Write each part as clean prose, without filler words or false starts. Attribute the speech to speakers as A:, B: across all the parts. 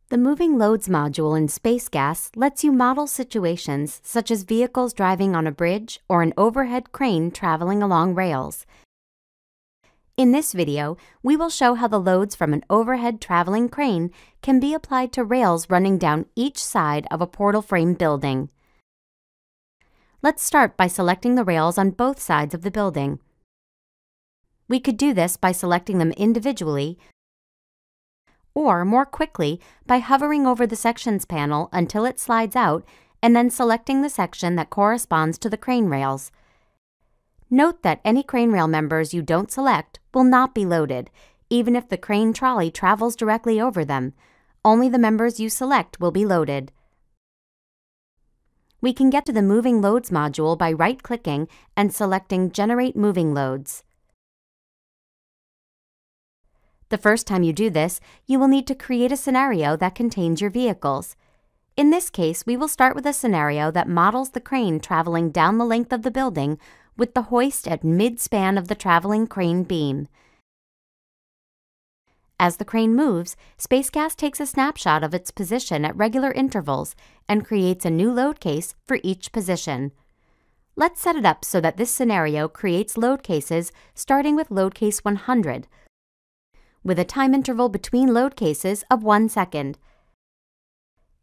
A: The Moving Loads module in Space GASS lets you model situations such as vehicles driving on a bridge or an overhead crane traveling along rails. In this video, we will show how the loads from an overhead traveling crane can be applied to rails running down each side of a portal frame building. Let's start by selecting the rails on both sides of the building. We could do this by selecting them individually, or more quickly by hovering over the Sections panel until it slides out and then selecting the section that corresponds to the crane rails. Note that any crane rail members you don't select will not be loaded, even if the crane trolley travels directly over them. Only the members you select will be loaded. We can get to the Moving Loads module by right-clicking and selecting Generate Moving Loads. The first time you do this, you will need to create a scenario that contains your vehicles. In this case, we will start with a scenario that models the crane traveling down the length of the building with the hoist at mid-span of the traveling crane beam. As the crane moves, Space GASS takes a snapshot of its position at regular intervals and creates a new load case for each position. Let's set it up so that this scenario creates load cases starting with load case 100, with a time interval between load cases of 1 second.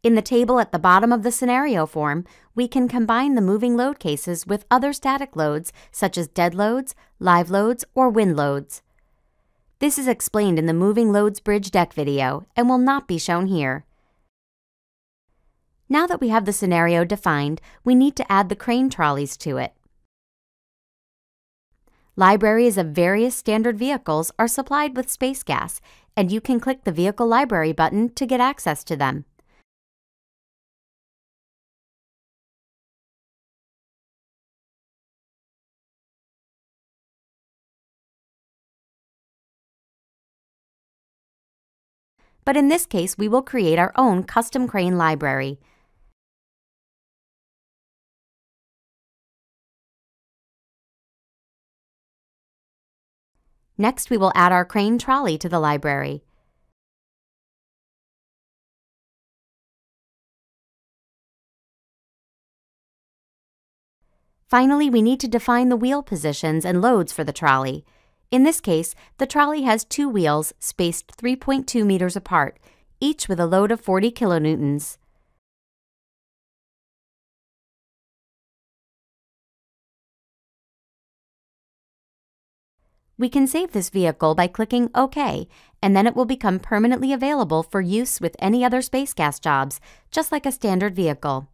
A: In the table at the bottom of the scenario form, we can combine the moving load cases with other static loads such as dead loads, live loads, or wind loads. This is explained in the Moving Loads Bridge Deck video and will not be shown here. Now that we have the scenario defined, we need to add the crane trolleys to it. Libraries of various standard vehicles are supplied with Space GASS, and you can click the Vehicle Library button to get access to them. But in this case, we will create our own custom crane library. Next, we will add our crane trolley to the library. Finally, we need to define the wheel positions and loads for the trolley. In this case, the trolley has 2 wheels spaced 3.2 meters apart, each with a load of 40 kilonewtons. We can save this vehicle by clicking OK, and then it will become permanently available for use with any other Space GASS jobs, just like a standard vehicle.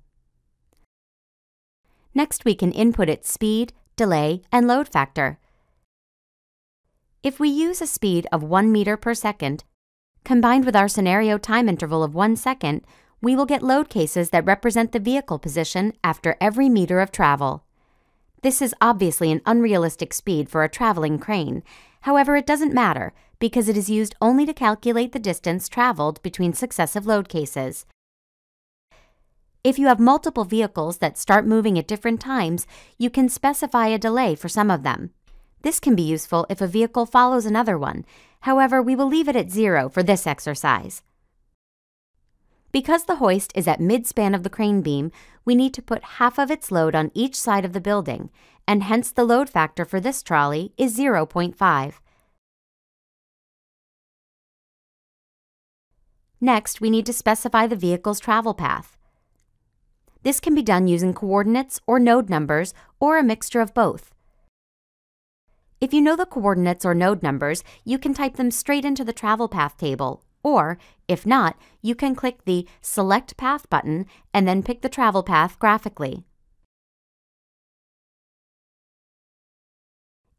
A: Next, we can input its speed, delay, and load factor. If we use a speed of 1 meter per second, combined with our scenario time interval of 1 second, we will get load cases that represent the vehicle position after every meter of travel. This is obviously an unrealistic speed for a traveling crane. However, it doesn't matter because it is used only to calculate the distance traveled between successive load cases. If you have multiple vehicles that start moving at different times, you can specify a delay for some of them. This can be useful if a vehicle follows another one. However, we will leave it at 0 for this exercise. Because the hoist is at mid-span of the crane beam, we need to put half of its load on each side of the building, and hence the load factor for this trolley is 0.5. Next, we need to specify the vehicle's travel path. This can be done using coordinates or node numbers or a mixture of both. If you know the coordinates or node numbers, you can type them straight into the travel path table. Or, if not, you can click the Select Path button and then pick the travel path graphically.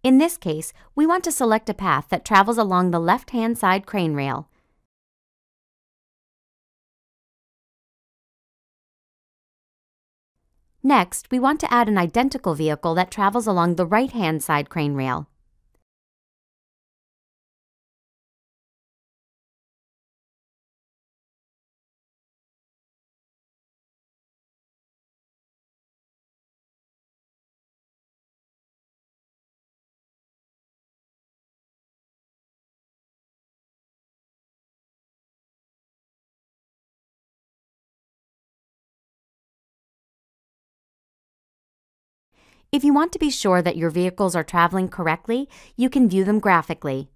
A: In this case, we want to select a path that travels along the left-hand side crane rail. Next, we want to add an identical vehicle that travels along the right-hand side crane rail. If you want to be sure that your vehicles are traveling correctly, you can view them graphically.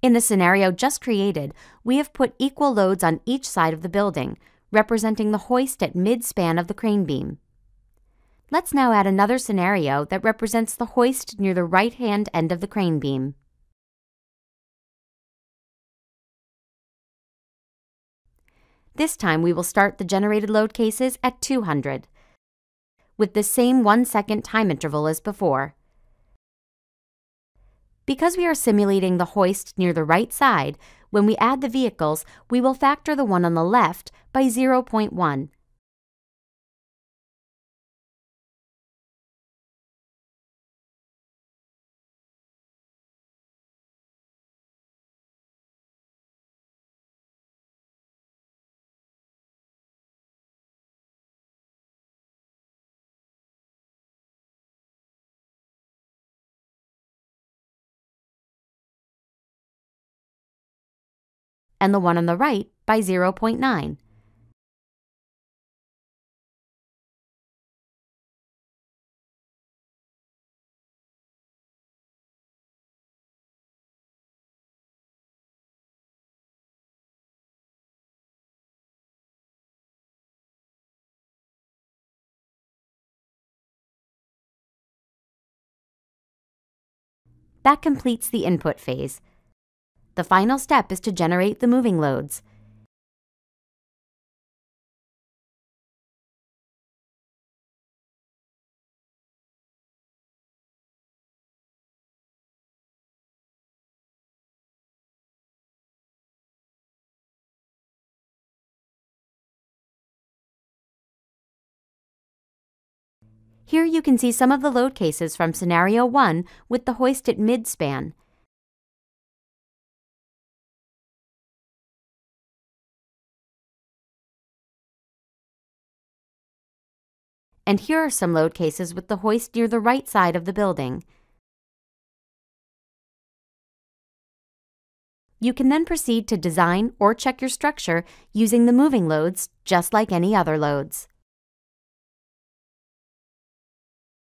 A: In the scenario just created, we have put equal loads on each side of the building, representing the hoist at mid-span of the crane beam. Let's now add another scenario that represents the hoist near the right-hand end of the crane beam. This time we will start the generated load cases at 200, with the same 1-second time interval as before. Because we are simulating the hoist near the right side, when we add the vehicles, we will factor the one on the left by 0.1. And the one on the right by 0.9. That completes the input phase. The final step is to generate the moving loads. Here you can see some of the load cases from Scenario 1 with the hoist at mid-span. And here are some load cases with the hoist near the right side of the building. You can then proceed to design or check your structure using the moving loads just like any other loads.